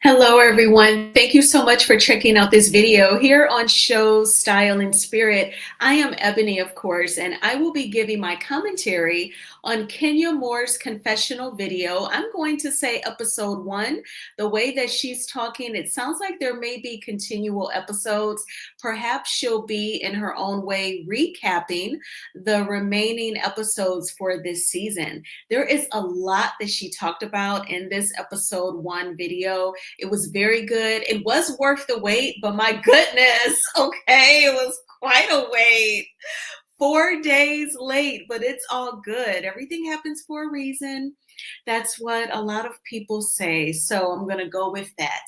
Hello, everyone. Thank you so much for checking out this video here on Shows, Style, and Spirit. I am Ebony, of course, and I will be giving my commentary on Kenya Moore's confessional video. I'm going to say episode 1. The way that she's talking, it sounds like there may be continual episodes. Perhaps she'll be, in her own way, recapping the remaining episodes for this season. There is a lot that she talked about in this episode 1 video. It was very good. It was worth the wait, but my goodness, okay, it was quite a wait. 4 days late, but it's all good. Everything happens for a reason. That's what a lot of people say. So I'm going to go with that.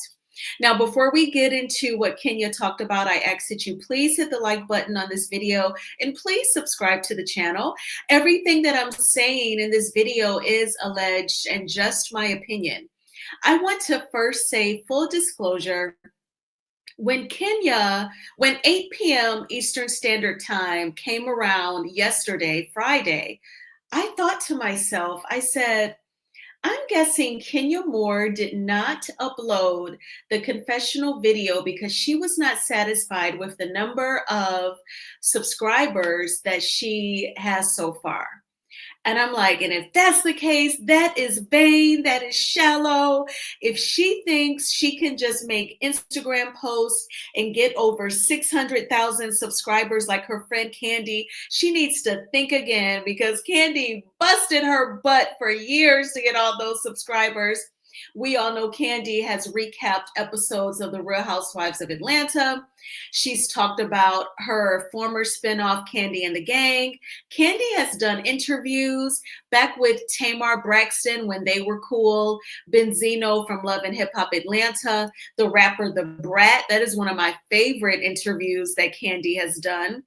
Now, before we get into what Kenya talked about, I ask that you please hit the like button on this video and please subscribe to the channel. Everything that I'm saying in this video is alleged and just my opinion. I want to first say full disclosure. When 8 p.m. Eastern Standard Time came around yesterday, Friday, I thought to myself, I said, I'm guessing Kenya Moore did not upload the confessional video because she was not satisfied with the number of subscribers that she has so far. And I'm like, and if that's the case, that is vain, that is shallow. If she thinks she can just make Instagram posts and get over 600,000 subscribers like her friend Candy, she needs to think again because Candy busted her butt for years to get all those subscribers. We all know Candy has recapped episodes of The Real Housewives of Atlanta. She's talked about her former spinoff, Candy and the Gang. Candy has done interviews back with Tamar Braxton when they were cool, Benzino from Love and Hip Hop Atlanta, the rapper The Brat. That is one of my favorite interviews that Candy has done.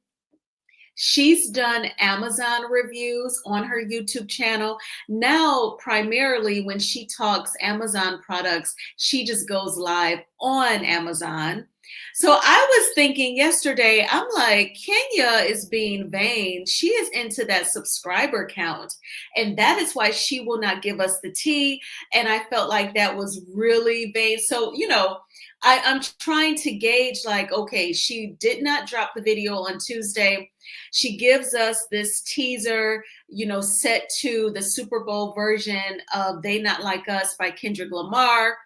She's done Amazon reviews on her YouTube channel. Now, primarily when she talks Amazon products, she just goes live on Amazon. So I was thinking yesterday, I'm like, Kenya is being vain. She is into that subscriber count. And that is why she will not give us the tea. And I felt like that was really vain. So, I'm trying to gauge like, okay, she did not drop the video on Tuesday. She gives us this teaser, set to the Super Bowl version of They Not Like Us by Kendrick Lamar.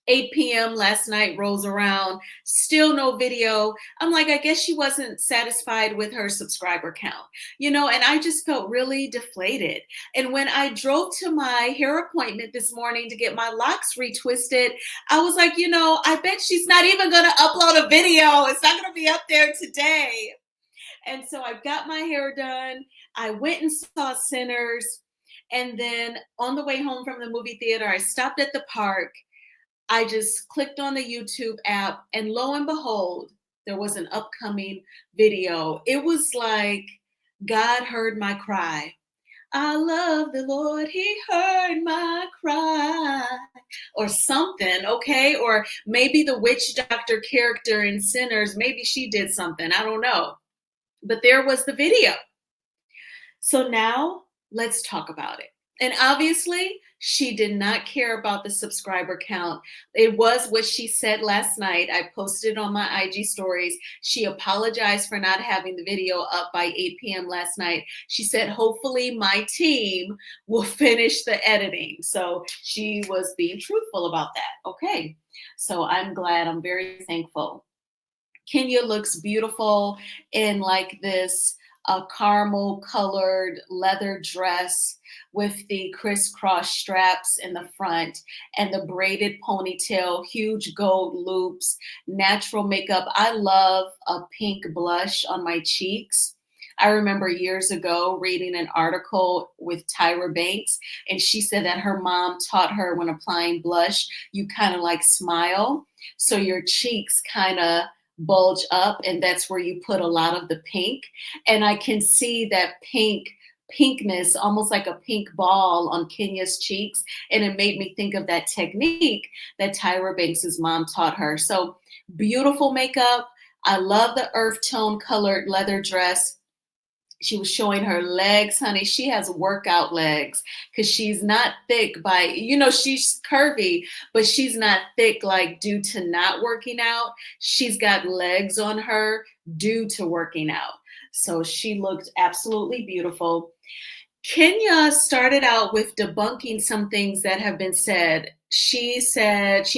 8 p.m. last night rolls around, still no video. I'm like, I guess she wasn't satisfied with her subscriber count, and I just felt really deflated. And when I drove to my hair appointment this morning to get my locks retwisted, I was like, I bet she's not even going to upload a video. It's not going to be up there today. And so I got my hair done. I went and saw Sinners. And then on the way home from the movie theater, I stopped at the park. I just clicked on the YouTube app, and lo and behold, there was an upcoming video. It was like God heard my cry. I love the Lord, he heard my cry, or something, okay? Or maybe the witch doctor character in Sinners, maybe she did something, I don't know. But there was the video. So now let's talk about it. And obviously, she did not care about the subscriber count. It was what she said last night. I posted it on my IG stories. She apologized for not having the video up by 8 p.m. last night. She said, hopefully my team will finish the editing. So she was being truthful about that. Okay. So I'm glad. I'm very thankful. Kenya looks beautiful in like this caramel colored leather dress with the crisscross straps in the front and the braided ponytail, huge gold loops, natural makeup. I love a pink blush on my cheeks. I remember years ago reading an article with Tyra Banks, and she said that her mom taught her when applying blush, you kind of like smile. So your cheeks kind of bulge up, and that's where you put a lot of the pink. And I can see that pinkness, almost like a pink ball on Kenya's cheeks. And it made me think of that technique that Tyra Banks's mom taught her. So beautiful makeup. I love the earth tone colored leather dress. She was showing her legs, honey. She has workout legs because she's not thick by, she's curvy, but she's not thick like due to not working out. She's got legs on her due to working out. So she looked absolutely beautiful. Kenya started out with debunking some things that have been said. She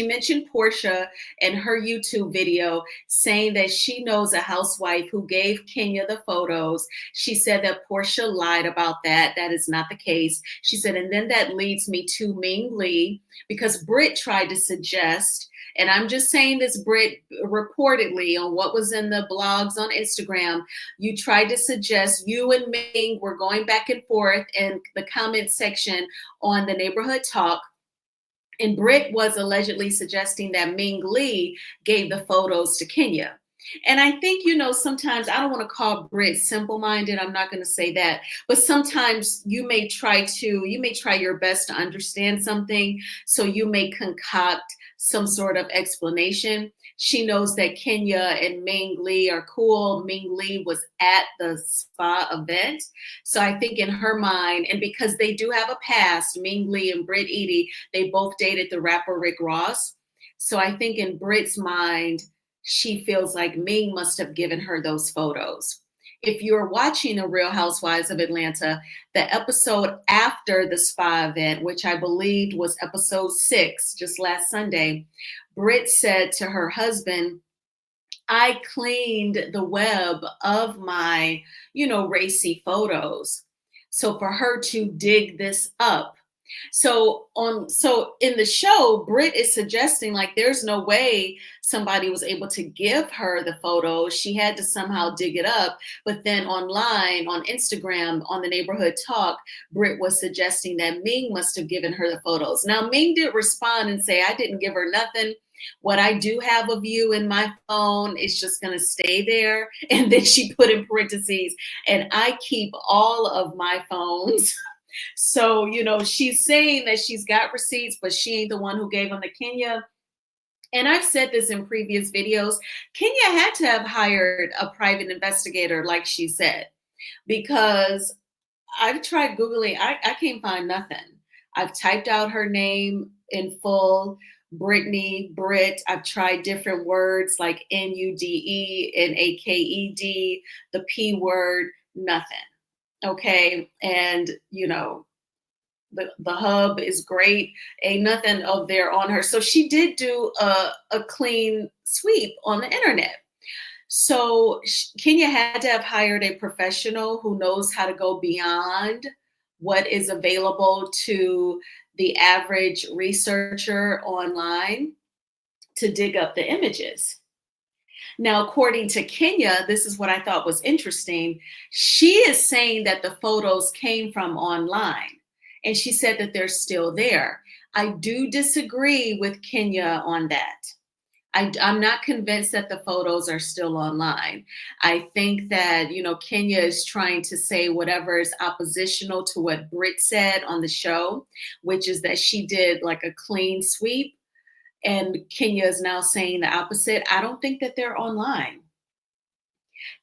mentioned Portia in her YouTube video, saying that she knows a housewife who gave Kenya the photos. She said that Portia lied about that. That is not the case. She said, and then that leads me to Ming Lee, because Britt tried to suggest, and I'm just saying this, Britt, reportedly on what was in the blogs on Instagram, you tried to suggest, you and Ming were going back and forth in the comment section on the neighborhood talk. And Britt was allegedly suggesting that Ming Lee gave the photos to Kenya. And I think, sometimes I don't want to call Britt simple-minded. I'm not going to say that. But sometimes you may try your best to understand something. So you may concoct some sort of explanation. She knows that Kenya and Ming Lee are cool. Ming Lee was at the spa event. So I think in her mind, and because they do have a past, Ming Lee and Britt Edie, they both dated the rapper Rick Ross. So I think in Britt's mind, she feels like Ming must have given her those photos. If you're watching The Real Housewives of Atlanta, the episode after the spa event, which I believed was episode 6, just last Sunday, Britt said to her husband, I cleaned the web of my, racy photos. So for her to dig this up. So in the show, Britt is suggesting like there's no way somebody was able to give her the photos. She had to somehow dig it up. But then online on Instagram, on the neighborhood talk, Britt was suggesting that Ming must have given her the photos. Now Ming did respond and say, I didn't give her nothing. What I do have of you in my phone is just going to stay there. And then she put in parentheses, and I keep all of my phones. So, she's saying that she's got receipts, but she ain't the one who gave them to Kenya. And I've said this in previous videos. Kenya had to have hired a private investigator, like she said, because I've tried Googling, I can't find nothing. I've typed out her name in full, Brittany, Britt. I've tried different words like Nude, Naked, the P word, nothing. Okay. And, the hub is great. Ain't nothing of there on her. So she did do a clean sweep on the internet. So Kenya had to have hired a professional who knows how to go beyond what is available to the average researcher online to dig up the images. Now, according to Kenya, this is what I thought was interesting. She is saying that the photos came from online, and she said that they're still there. I do disagree with Kenya on that. I'm not convinced that the photos are still online. I think that, Kenya is trying to say whatever is oppositional to what Britt said on the show, which is that she did like a clean sweep. And Kenya is now saying the opposite. I don't think that they're online.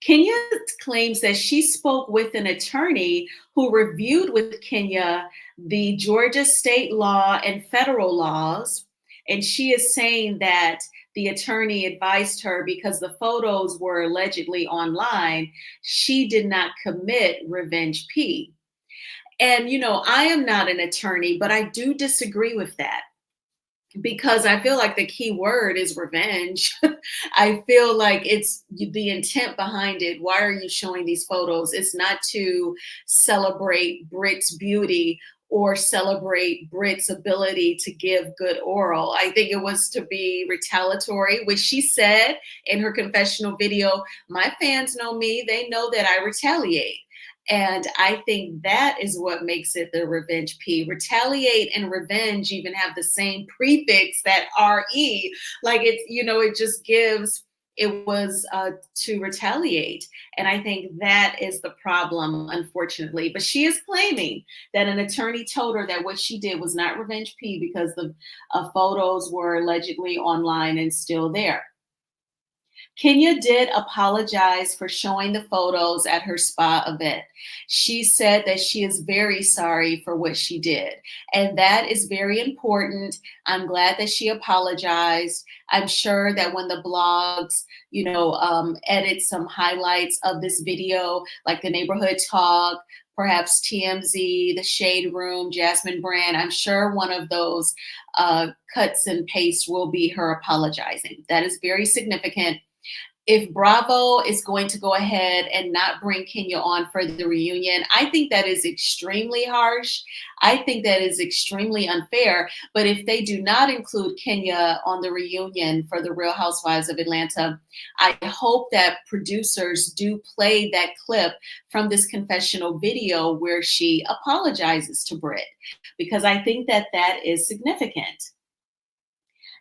Kenya claims that she spoke with an attorney who reviewed with Kenya the Georgia state law and federal laws. And she is saying that the attorney advised her, because the photos were allegedly online, she did not commit revenge P. And, I am not an attorney, but I do disagree with that, because I feel like the key word is revenge. I feel like it's the intent behind it. Why are you showing these photos? It's not to celebrate Britt's beauty or celebrate Britt's ability to give good oral. I think it was to be retaliatory, which she said in her confessional video, my fans know me, they know that I retaliate. And I think that is what makes it the revenge P. Retaliate and revenge even have the same prefix, that RE. Like it's, it just gives, it was to retaliate. And I think that is the problem, unfortunately. But she is claiming that an attorney told her that what she did was not revenge P because the photos were allegedly online and still there. Kenya did apologize for showing the photos at her spa event. She said that she is very sorry for what she did. And that is very important. I'm glad that she apologized. I'm sure that when the blogs, edit some highlights of this video, like the neighborhood talk, perhaps TMZ, the Shade Room, Jasmine Brand, I'm sure one of those cuts and pastes will be her apologizing. That is very significant. If Bravo is going to go ahead and not bring Kenya on for the reunion, I think that is extremely harsh. I think that is extremely unfair. But if they do not include Kenya on the reunion for the Real Housewives of Atlanta, I hope that producers do play that clip from this confessional video where she apologizes to Britt, because I think that that is significant.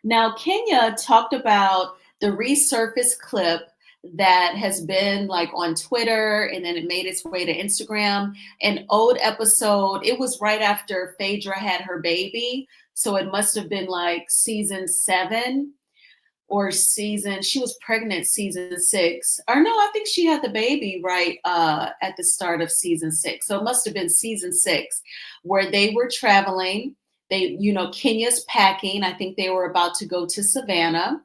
Now, Kenya talked about the resurfaced clip that has been like on Twitter and then it made its way to Instagram. An old episode, it was right after Phaedra had her baby. So it must have been like season 7 or she was pregnant season 6. Or no, I think she had the baby right at the start of season 6. So it must have been season 6 where they were traveling. Kenya's packing. I think they were about to go to Savannah,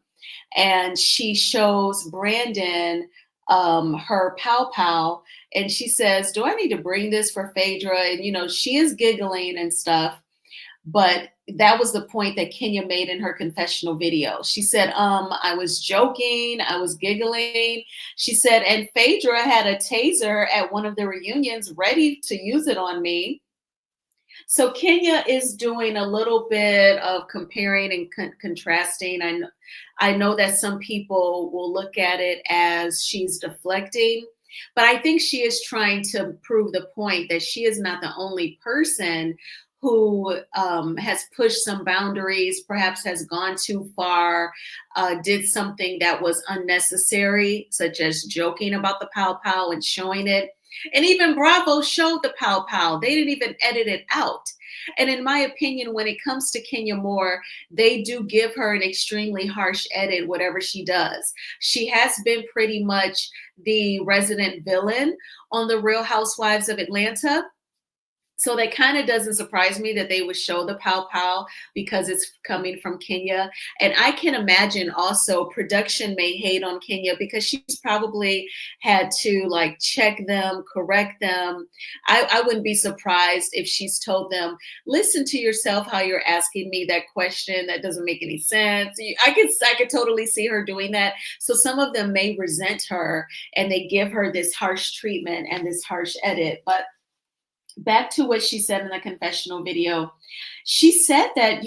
and she shows Brandon her pow pow, and she says, "Do I need to bring this for Phaedra?" And she is giggling and stuff, but that was the point that Kenya made in her confessional video. She said, I was joking, I was giggling. She said, and Phaedra had a taser at one of the reunions ready to use it on me. So Kenya is doing a little bit of comparing and contrasting. I know that some people will look at it as she's deflecting, but I think she is trying to prove the point that she is not the only person who has pushed some boundaries, perhaps has gone too far, did something that was unnecessary, such as joking about the pow pow and showing it. And even Bravo showed the pow pow. They didn't even edit it out. And in my opinion, when it comes to Kenya Moore, they do give her an extremely harsh edit, whatever she does. She has been pretty much the resident villain on The Real Housewives of Atlanta. So that kind of doesn't surprise me that they would show the pow pow because it's coming from Kenya. And I can imagine also production may hate on Kenya because she's probably had to like check them, correct them. I wouldn't be surprised if she's told them, listen to yourself how you're asking me that question. That doesn't make any sense. I could totally see her doing that. So some of them may resent her and they give her this harsh treatment and this harsh edit. But back to what she said in the confessional video. She said that,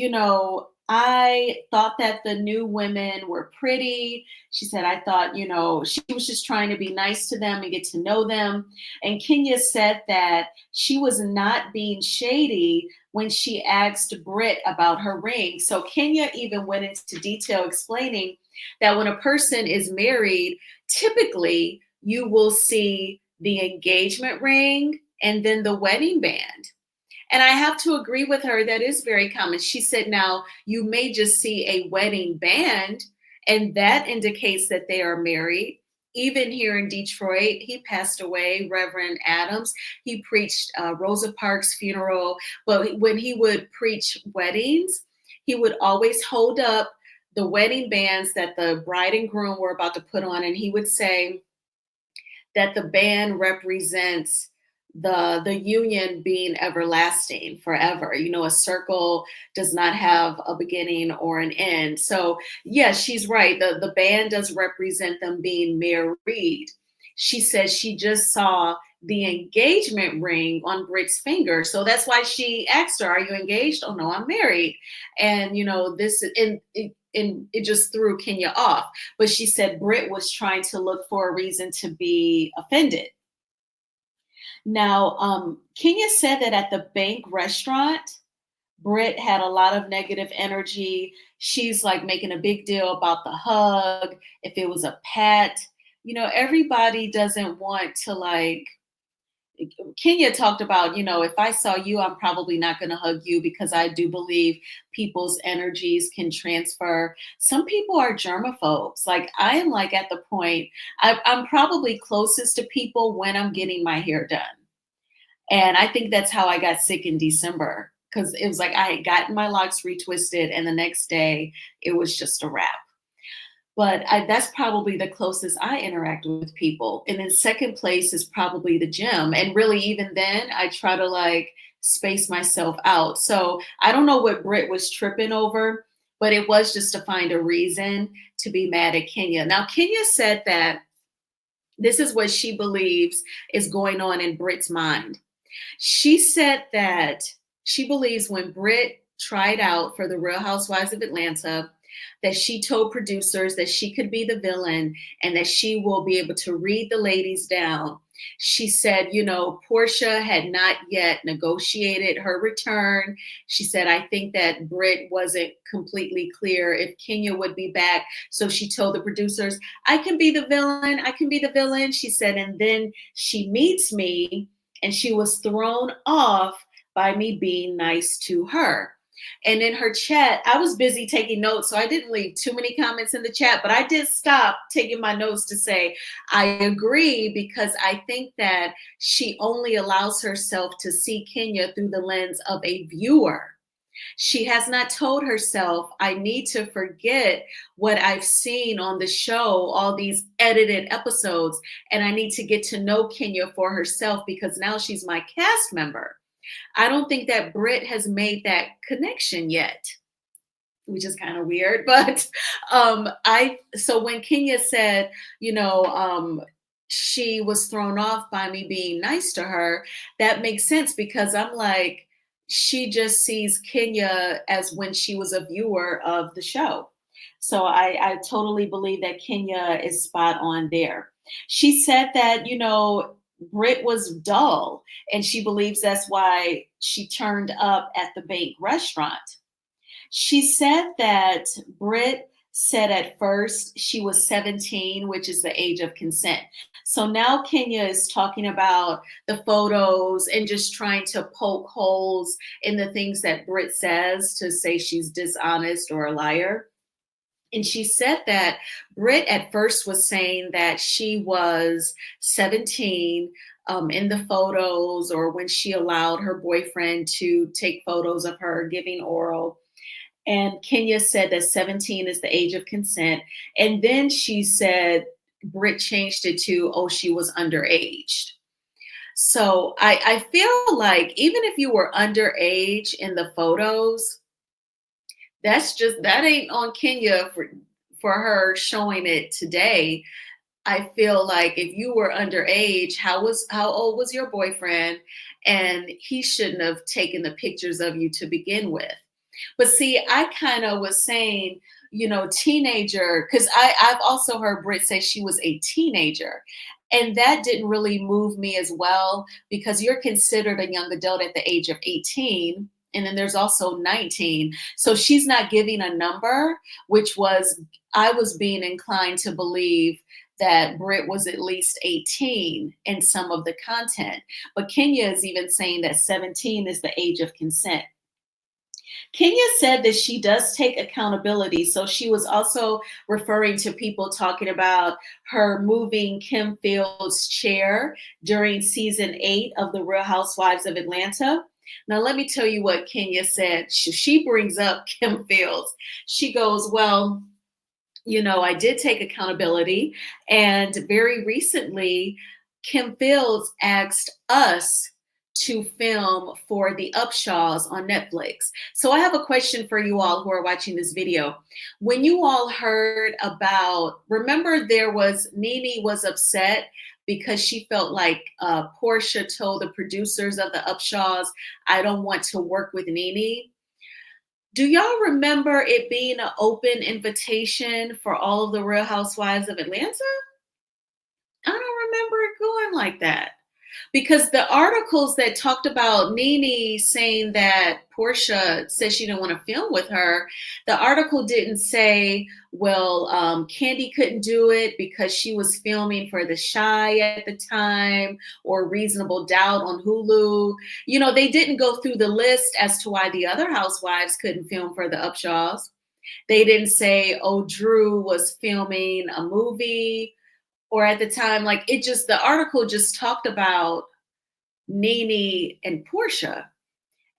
I thought that the new women were pretty. She said, I thought, she was just trying to be nice to them and get to know them. And Kenya said that she was not being shady when she asked Britt about her ring. So Kenya even went into detail explaining that when a person is married, typically you will see the engagement ring and then the wedding band. And I have to agree with her, that is very common. She said, now you may just see a wedding band, and that indicates that they are married. Even here in Detroit, he passed away, Reverend Adams. He preached Rosa Parks' funeral, but when he would preach weddings, he would always hold up the wedding bands that the bride and groom were about to put on, and he would say that the band represents the union being everlasting forever. A circle does not have a beginning or an end. So yes, she's right. The band does represent them being married. She says she just saw the engagement ring on Britt's finger. So that's why she asked her, are you engaged? Oh no, I'm married. And this and it just threw Kenya off. But she said Britt was trying to look for a reason to be offended. Now, Kenya said that at the bank restaurant, Britt had a lot of negative energy. She's like making a big deal about the hug. If it was a pat, everybody doesn't want to like Kenya talked about, if I saw you, I'm probably not going to hug you because I do believe people's energies can transfer. Some people are germaphobes. Like I am like at the point, I'm probably closest to people when I'm getting my hair done. And I think that's how I got sick in December because it was like I had gotten my locks retwisted and the next day it was just a wrap. But that's probably the closest I interact with people. And then second place is probably the gym. And really, even then, I try to like space myself out. So I don't know what Britt was tripping over, but it was just to find a reason to be mad at Kenya. Now, Kenya said that this is what she believes is going on in Britt's mind. She said that she believes when Britt tried out for the Real Housewives of Atlanta, that she told producers that she could be the villain and that she will be able to read the ladies down. She said, Portia had not yet negotiated her return. She said, I think that Britt wasn't completely clear if Kenya would be back. So she told the producers, I can be the villain. I can be the villain. She said, and then she meets me and she was thrown off by me being nice to her. And in her chat, I was busy taking notes, so I didn't leave too many comments in the chat, but I did stop taking my notes to say, I agree, because I think that she only allows herself to see Kenya through the lens of a viewer. She has not told herself, I need to forget what I've seen on the show, all these edited episodes, and I need to get to know Kenya for herself because now she's my cast member. I don't think that Britt has made that connection yet, which is kind of weird. But so when Kenya said, she was thrown off by me being nice to her, that makes sense because I'm like, she just sees Kenya as when she was a viewer of the show. So I totally believe that Kenya is spot on there. She said that, Britt was dull, and she believes that's why she turned up at the bank restaurant. She said that Britt said at first she was 17, which is the age of consent. So now Kenya is talking about the photos and just trying to poke holes in the things that Britt says to say she's dishonest or a liar. And she said that Britt at first was saying that she was 17 in the photos or when she allowed her boyfriend to take photos of her giving oral. And Kenya said that 17 is the age of consent. And then she said Britt changed it to, oh, she was underage. So I feel like even if you were underage in the photos, that ain't on Kenya for her showing it today. I feel like if you were underage, how old was your boyfriend? And he shouldn't have taken the pictures of you to begin with. But see, I kind of was saying, teenager, because I've also heard Britt say she was a teenager. And that didn't really move me as well because you're considered a young adult at the age of 18. And then there's also 19. So she's not giving a number, I was being inclined to believe that Britt was at least 18 in some of the content. But Kenya is even saying that 17 is the age of consent. Kenya said that she does take accountability. So she was also referring to people talking about her moving Kim Fields' chair during season 8 of The Real Housewives of Atlanta. Now, let me tell you what Kenya said. She brings up Kim Fields. She goes, well, I did take accountability. And very recently, Kim Fields asked us to film for the Upshaws on Netflix. So I have a question for you all who are watching this video. When you all heard remember Nene was upset because she felt like Portia told the producers of the Upshaws, I don't want to work with Nene. Do y'all remember it being an open invitation for all of the Real Housewives of Atlanta? I don't remember it going like that. Because the articles that talked about Nene saying that Portia said she didn't want to film with her, the article didn't say, well, Candy couldn't do it because she was filming for The Shy at the time or Reasonable Doubt on Hulu. You know, they didn't go through the list as to why the other housewives couldn't film for the Upshaws. They didn't say, oh, Drew was filming a movie or at the time, like it just, the article just talked about Nene and Portia.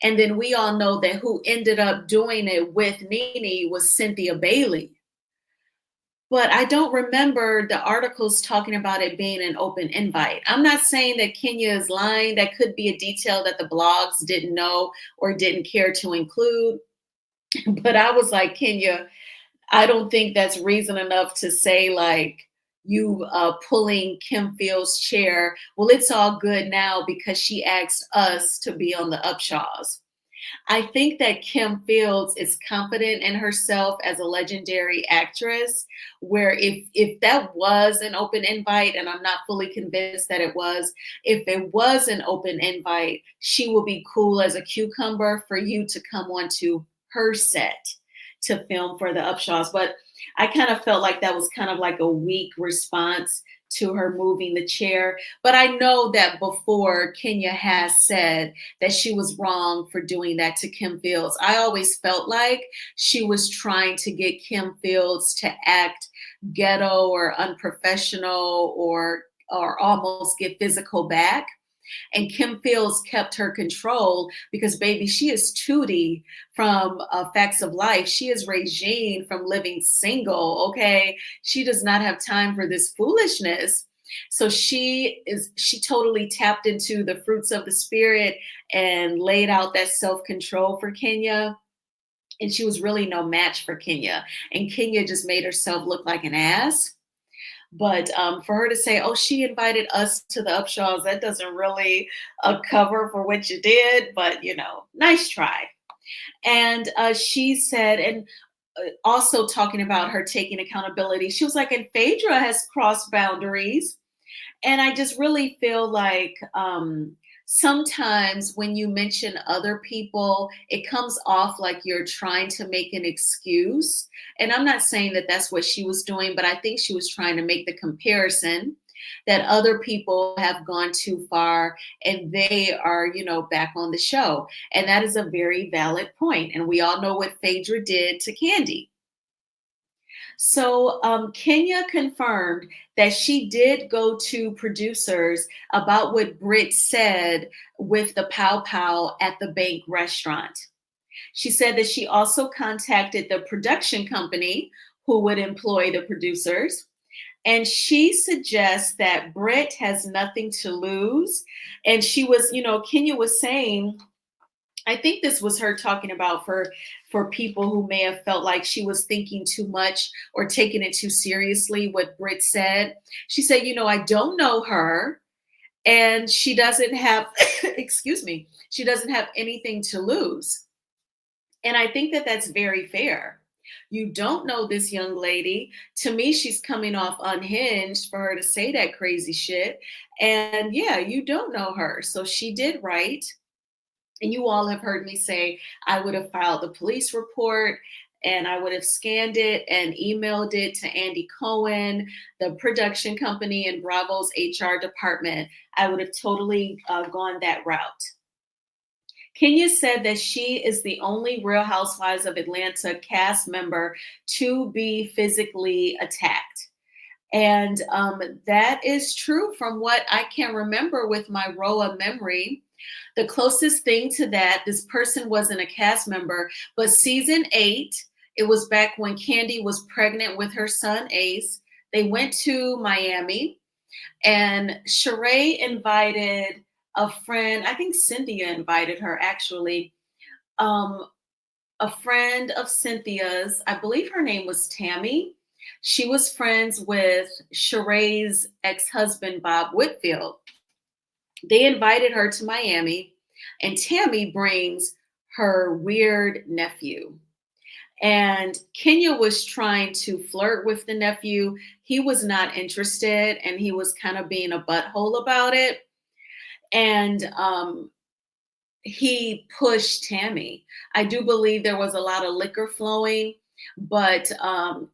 And then we all know that who ended up doing it with Nene was Cynthia Bailey. But I don't remember the articles talking about it being an open invite. I'm not saying that Kenya is lying. That could be a detail that the blogs didn't know or didn't care to include. But I was like, Kenya, I don't think that's reason enough to say like you pulling Kim Field's chair. Well, it's all good now because she asked us to be on the Upshaws. I think that Kim Fields is confident in herself as a legendary actress, where if that was an open invite, and I'm not fully convinced that it was, if it was an open invite, she will be cool as a cucumber for you to come onto her set to film for the Upshaws. But I kind of felt like that was kind of like a weak response to her moving the chair. But I know that before Kenya has said that she was wrong for doing that to Kim Fields. I always felt like she was trying to get Kim Fields to act ghetto or unprofessional or almost get physical back. And Kim Fields kept her control because, baby, she is Tootie from Facts of Life. She is Regine from Living Single, okay? She does not have time for this foolishness. So she totally tapped into the fruits of the spirit and laid out that self-control for Kenya. And she was really no match for Kenya. And Kenya just made herself look like an ass. But for her to say, oh, she invited us to the Upshaws, that doesn't really cover for what you did. But, you know, nice try. And she said, and also talking about her taking accountability, she was like, and Phaedra has crossed boundaries. And I just really feel like sometimes when you mention other people, it comes off like you're trying to make an excuse. And I'm not saying that that's what she was doing, but I think she was trying to make the comparison that other people have gone too far and they are, you know, back on the show. And that is a very valid point. And we all know what Phaedra did to Candy. So Kenya confirmed that she did go to producers about what Britt said with the pow pow at the bank restaurant. She said that she also contacted the production company who would employ the producers. And she suggests that Britt has nothing to lose. And she was, you know, Kenya was saying, I think this was her talking about for people who may have felt like she was thinking too much or taking it too seriously what Britt said. She said, you know, I don't know her and she doesn't have excuse me, she doesn't have anything to lose. And I think that that's very fair. You don't know this young lady. To me, she's coming off unhinged for her to say that crazy shit. And yeah, you don't know her. So she did right. And you all have heard me say I would have filed the police report and I would have scanned it and emailed it to Andy Cohen, the production company, and Bravo's HR department. I would have totally gone that route. Kenya said that she is the only Real Housewives of Atlanta cast member to be physically attacked. And that is true from what I can remember with my ROA memory. The closest thing to that, this person wasn't a cast member, but season 8, it was back when Candy was pregnant with her son Ace. They went to Miami and Sheree invited a friend. I think Cynthia invited her actually. A friend of Cynthia's, I believe her name was Tammy. She was friends with Sheree's ex-husband, Bob Whitfield. They invited her to Miami, and Tammy brings her weird nephew. And Kenya was trying to flirt with the nephew. He was not interested, and he was kind of being a butthole about it. And he pushed Tammy. I do believe there was a lot of liquor flowing, but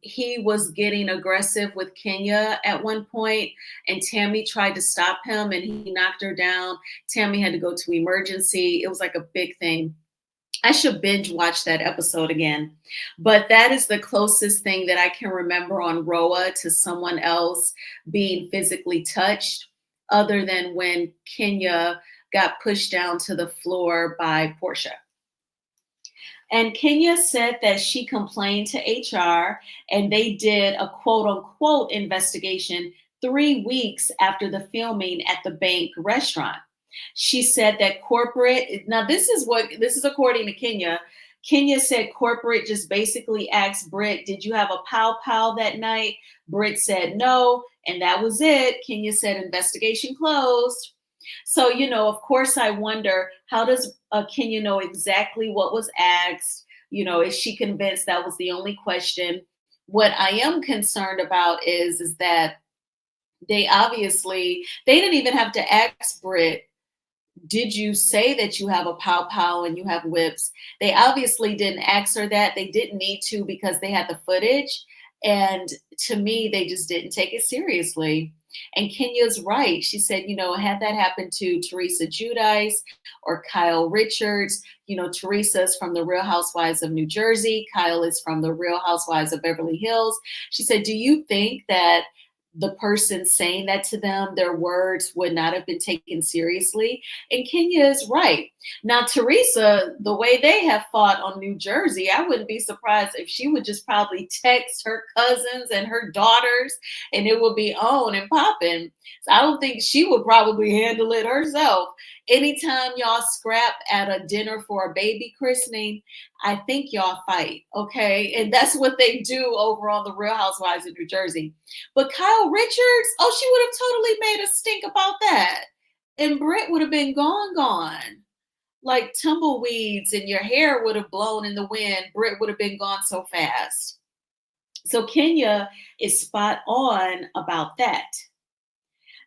he was getting aggressive with Kenya at one point, and Tammy tried to stop him, and he knocked her down. Tammy had to go to emergency. It was like a big thing. I should binge watch that episode again. But that is the closest thing that I can remember on Roa to someone else being physically touched, other than when Kenya got pushed down to the floor by Portia. And Kenya said that she complained to HR and they did a quote unquote investigation 3 weeks after the filming at the bank restaurant. She said that corporate, now this is according to Kenya. Kenya said corporate just basically asked Britt, did you have a pow pow that night? Britt said no, and that was it. Kenya said investigation closed. So, of course, I wonder, how does Kenya know exactly what was asked? Is she convinced that was the only question? What I am concerned about is that they didn't even have to ask Britt, did you say that you have a pow pow and you have whips? They obviously didn't ask her that. They didn't need to because they had the footage. And to me, they just didn't take it seriously. And Kenya's right. She said, had that happened to Teresa Giudice or Kyle Richards, Teresa's from the Real Housewives of New Jersey. Kyle is from the Real Housewives of Beverly Hills. She said, do you think that the person saying that to them, their words would not have been taken seriously? And Kenya is right. Now, Teresa, the way they have fought on New Jersey, I wouldn't be surprised if she would just probably text her cousins and her daughters and it would be on and popping. So I don't think she would probably handle it herself. Anytime y'all scrap at a dinner for a baby christening, I think y'all fight, okay? And that's what they do over on the Real Housewives of New Jersey. But Kyle Richards, oh, she would have totally made a stink about that. And Britt would have been gone. Like tumbleweeds, and your hair would have blown in the wind. Britt would have been gone so fast. So Kenya is spot on about that.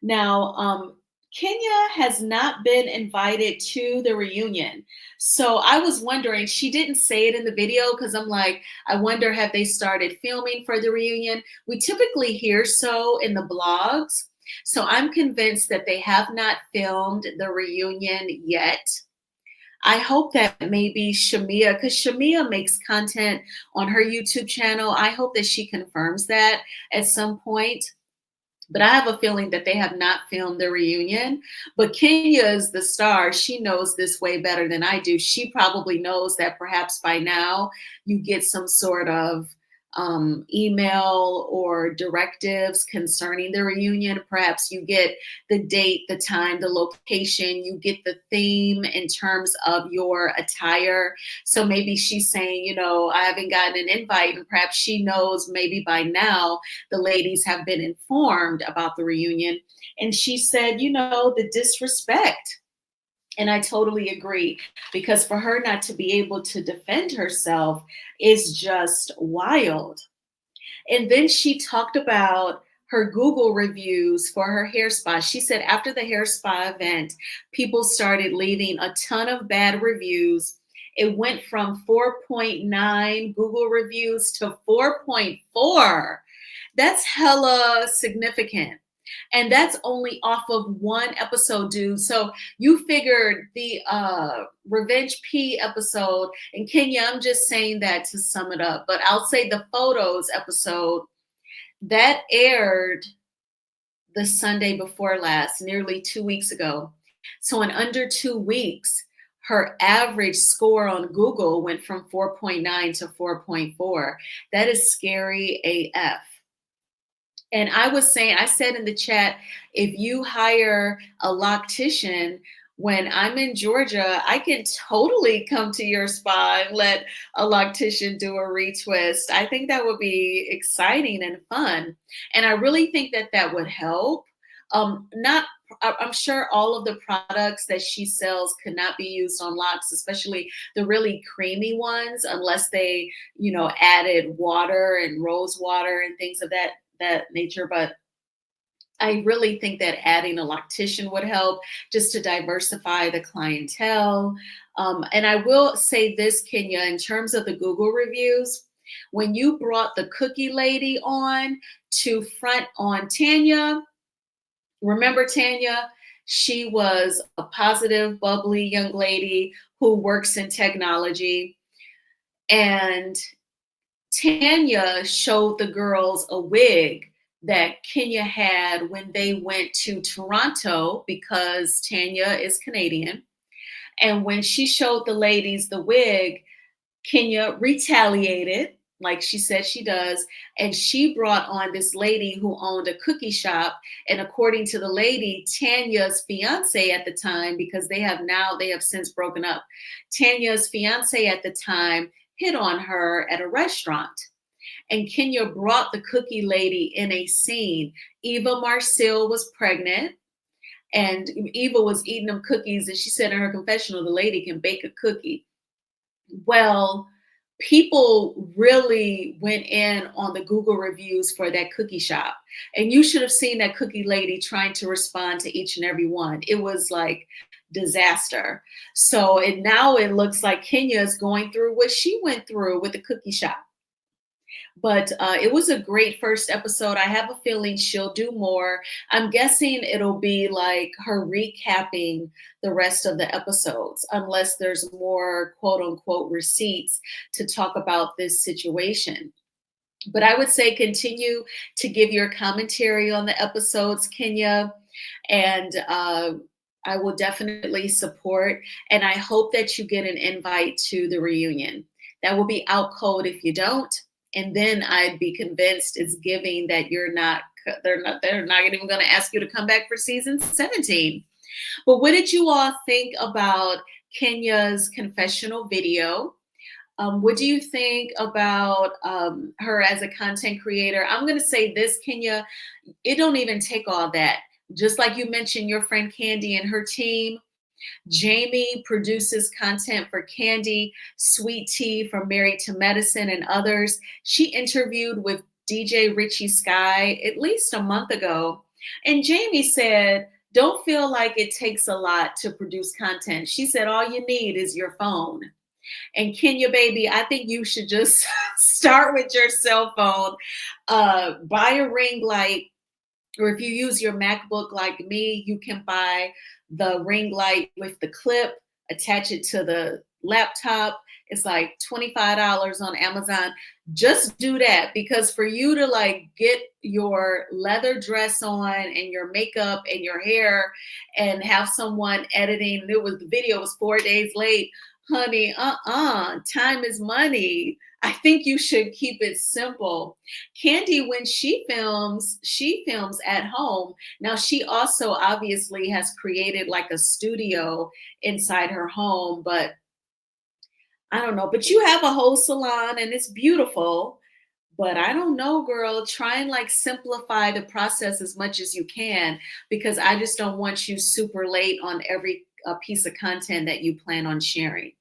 Now, Kenya has not been invited to the reunion. So I was wondering, she didn't say it in the video because I'm like, I wonder, have they started filming for the reunion? We typically hear so in the blogs. So I'm convinced that they have not filmed the reunion yet. I hope that maybe Shamia, because Shamia makes content on her YouTube channel, I hope that she confirms that at some point. But I have a feeling that they have not filmed the reunion. But Kenya is the star. She knows this way better than I do. She probably knows that perhaps by now you get some sort of email or directives concerning the reunion. Perhaps you get the date, the time, the location, you get the theme in terms of your attire. So maybe she's saying, I haven't gotten an invite, and perhaps she knows maybe by now the ladies have been informed about the reunion. And she said, the disrespect. And I totally agree, because for her not to be able to defend herself is just wild. And then she talked about her Google reviews for her hair spa. She said after the hair spa event, people started leaving a ton of bad reviews. It went from 4.9 Google reviews to 4.4. That's hella significant. And that's only off of one episode, dude. So you figured the Revenge P episode, and Kenya, I'm just saying that to sum it up, but I'll say the photos episode that aired the Sunday before last, nearly 2 weeks ago. So in under 2 weeks, her average score on Google went from 4.9 to 4.4. That is scary AF. And I said in the chat, if you hire a loctician, when I'm in Georgia, I can totally come to your spa and let a loctician do a retwist. I think that would be exciting and fun. And I really think that that would help. I'm sure all of the products that she sells could not be used on locks, especially the really creamy ones, unless they, added water and rose water and things of that nature. But I really think that adding a loctician would help just to diversify the clientele. And I will say this, Kenya, in terms of the Google reviews, when you brought the cookie lady on to front on Tanya, remember Tanya? She was a positive, bubbly young lady who works in technology. And Tanya showed the girls a wig that Kenya had when they went to Toronto because Tanya is Canadian. And when she showed the ladies the wig, Kenya retaliated, like she said she does, and she brought on this lady who owned a cookie shop. And according to the lady, Tanya's fiance at the time, because they have since broken up, Tanya's fiance at the time hit on her at a restaurant. And Kenya brought the cookie lady in a scene. Eva Marcille was pregnant, and Eva was eating them cookies, and she said in her confessional, the lady can bake a cookie. Well, people really went in on the Google reviews for that cookie shop. And you should have seen that cookie lady trying to respond to each and every one. It was like disaster. So now it looks like Kenya is going through what she went through with the cookie shop. But it was a great first episode. I have a feeling she'll do more. I'm guessing it'll be like her recapping the rest of the episodes, unless there's more quote unquote receipts to talk about this situation. But I would say continue to give your commentary on the episodes, Kenya, and I will definitely support. And I hope that you get an invite to the reunion. That will be out cold if you don't. And then I'd be convinced it's giving that they're not even going to ask you to come back for season 17. But what did you all think about Kenya's confessional video? What do you think about her as a content creator? I'm going to say this, Kenya, it don't even take all that. Just like you mentioned, your friend Candy and her team, Jamie produces content for Candy, Sweet Tea from Married to Medicine, and others. She interviewed with DJ Richie Sky at least a month ago. And Jamie said, don't feel like it takes a lot to produce content. She said, all you need is your phone. And Kenya, baby, I think you should just start with your cell phone, buy a ring light, or if you use your MacBook like me, you can buy the ring light with the clip, attach it to the laptop. It's like $25 on Amazon. Just do that, because for you to like get your leather dress on and your makeup and your hair and have someone editing, the video was 4 days late. Honey, time is money. I think you should keep it simple. Candy, when she films at home. Now, she also obviously has created like a studio inside her home, but I don't know. But you have a whole salon and it's beautiful. But I don't know, girl. Try and like simplify the process as much as you can, because I just don't want you super late on every piece of content that you plan on sharing.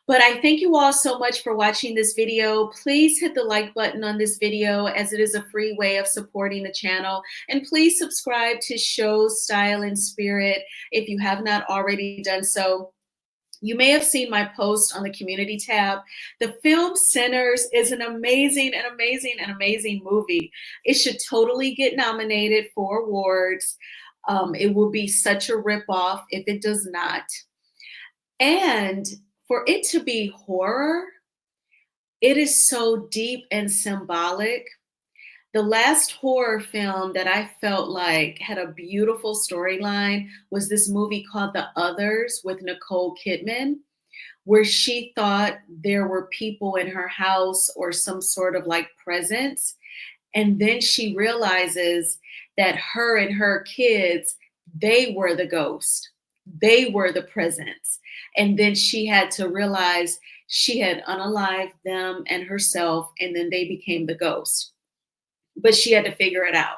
But I thank you all so much for watching this video. Please hit the like button on this video, as it is a free way of supporting the channel. And please subscribe to Shows, Style, and Spirit if you have not already done so. You may have seen my post on the community tab. The film Sinners is an amazing movie. It should totally get nominated for awards. It will be such a ripoff if it does not. And for it to be horror, it is so deep and symbolic. The last horror film that I felt like had a beautiful storyline was this movie called The Others with Nicole Kidman, where she thought there were people in her house or some sort of like presence. And then she realizes that her and her kids, they were the ghost. They were the presence. And then she had to realize she had unalived them and herself, and then they became the ghost. But she had to figure it out.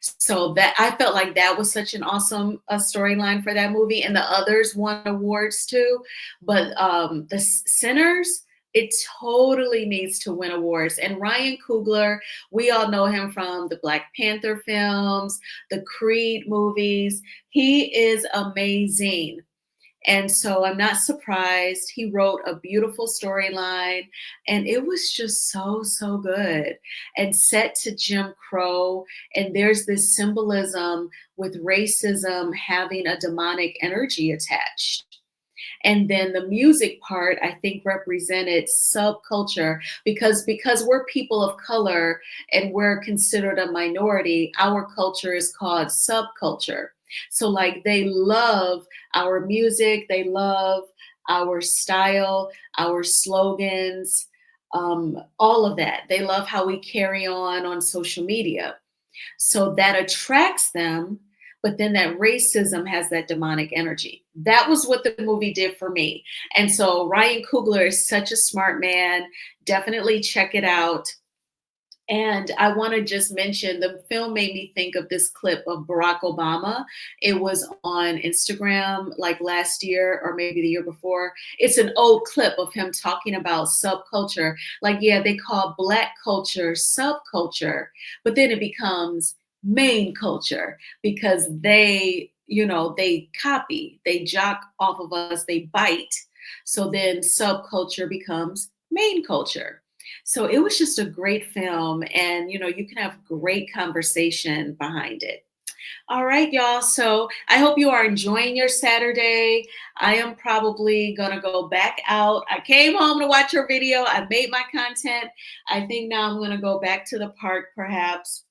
So that I felt like that was such an awesome storyline for that movie. And The Others won awards too. But the Sinners, It totally needs to win awards. And Ryan Coogler, we all know him from the Black Panther films, the Creed movies. He is amazing. And so I'm not surprised. He wrote a beautiful storyline, and it was just so, so good. And set to Jim Crow. And there's this symbolism with racism having a demonic energy attached. And then the music part, I think, represented subculture because we're people of color and we're considered a minority. Our culture is called subculture. So like they love our music, they love our style, our slogans, all of that. They love how we carry on social media. So that attracts them, but then that racism has that demonic energy. That was what the movie did for me. And so Ryan Coogler is such a smart man. Definitely check it out. And I want to just mention the film made me think of this clip of Barack Obama. It was on Instagram like last year or maybe the year before. It's an old clip of him talking about subculture. Like, yeah, they call Black culture subculture, but then it becomes main culture because they copy, they jock off of us, they bite. So then subculture becomes main culture. So it was just a great film, and you can have great conversation behind it. All right, y'all. So I hope you are enjoying your Saturday. I am probably gonna go back out. I came home to watch your video. I made my content. I think now I'm gonna go back to the park perhaps.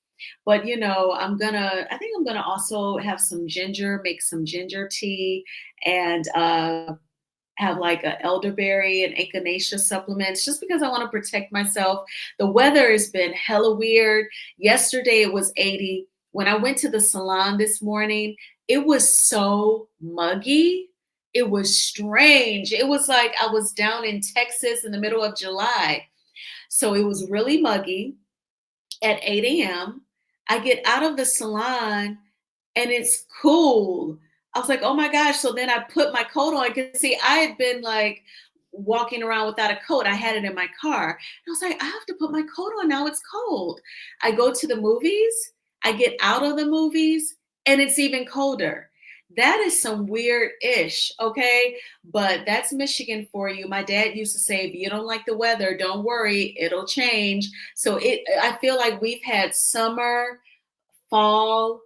But I think I'm gonna also have some ginger, make some ginger tea, and have like a elderberry and echinacea supplements just because I want to protect myself. The weather has been hella weird. Yesterday it was 80. When I went to the salon this morning, it was so muggy. It was strange. It was like I was down in Texas in the middle of July. So it was really muggy at 8 a.m. I get out of the salon and it's cool. I was like, oh my gosh. So then I put my coat on. Because see, I had been like walking around without a coat. I had it in my car. And I was like, I have to put my coat on now. It's cold. I go to the movies, I get out of the movies, and it's even colder. That is some weird ish, okay? But that's Michigan for you. My dad used to say, if you don't like the weather, don't worry, it'll change. So I feel like we've had summer, fall,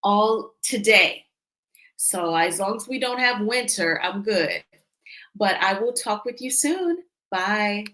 all today. So as long as we don't have winter, I'm good. But I will talk with you soon. Bye.